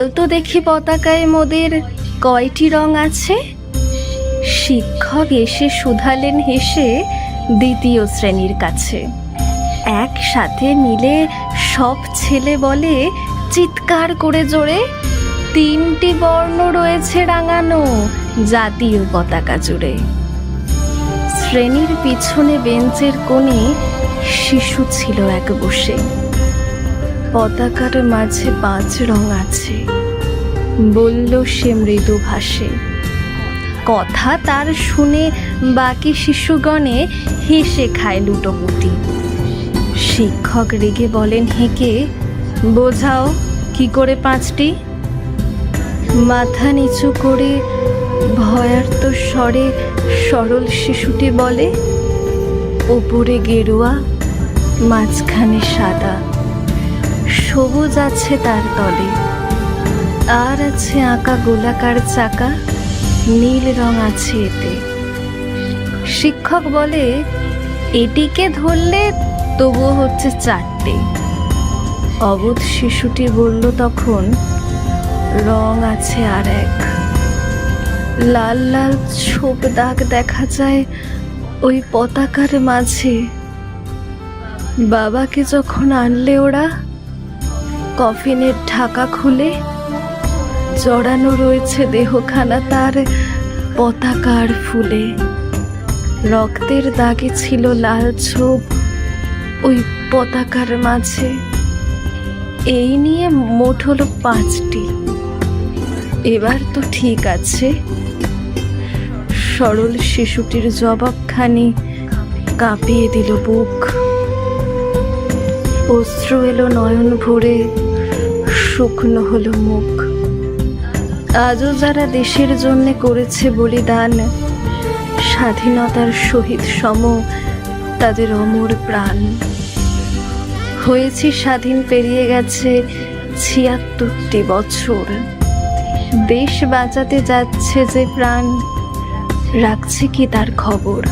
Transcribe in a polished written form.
তো দেখি পতাকায় মোদের কয়টি রং আছে? শিক্ষক এসে শুধালেন হেসে দ্বিতীয় শ্রেণীর কাছে। একসাথে মিলে সব ছেলে বলে চিৎকার করে জোরে, 3টি বর্ণ রয়েছে রাঙানো জাতীয় পতাকা জুড়ে। শ্রেণীর পিছনে বেঞ্চের কোণে শিশু ছিল এক বসে। পতাকার মাঝে 5 রং আছে, বলল সে মৃদু ভাষে। কথা তার শুনে বাকি শিশুগণে হেসে খায় লুটোপুটি। শিক্ষক রেগে বলেন হেঁকে, বোঝাও কি করে 5টি? মাথা নিচু করে ভয়ার্ত স্বরে সরল শিশুটি বলে, ওপরে গেরুয়া, মাঝখানে সাদা, সবুজ আছে তার তলে, আর আছে আঁকা গোলাকার চাকা, নীল রং আছে এতে। শিক্ষক বলে, এটিকে ধরলে তবুও হচ্ছে 4টে। অবোধ শিশুটি বলল তখন, রং আছে আর এক। লাল লাল ছোপ দাগ দেখা যায় ওই পতাকার মাঝে। বাবাকে যখন আনলে ওরা, কফিনের ঢাকা খুলে জড়ানো রয়েছে দেহখানা তার পতাকার ফুলে। রক্তের দাগে ছিল লাল ছোপ ওই পতাকার মাঝে। এই নিয়ে মোট হলো 5টি। এবার তো ঠিক আছে। সরল শিশুটির জবাবখানি কাঁপিয়ে দিল বুক। অশ্রু এলো নয়ন ভরে, শুকনো হলো মুখ। আজও যারা দেশের জন্য করেছে বলিদান, স্বাধীনতার শহীদ সম তাদের অমর প্রাণ। হয়েছি স্বাধীন, পেরিয়ে গেছে 76টি বছর। দেশ বাঁচাতে যাচ্ছে যে প্রাণ, রাখছে কি তার খবর?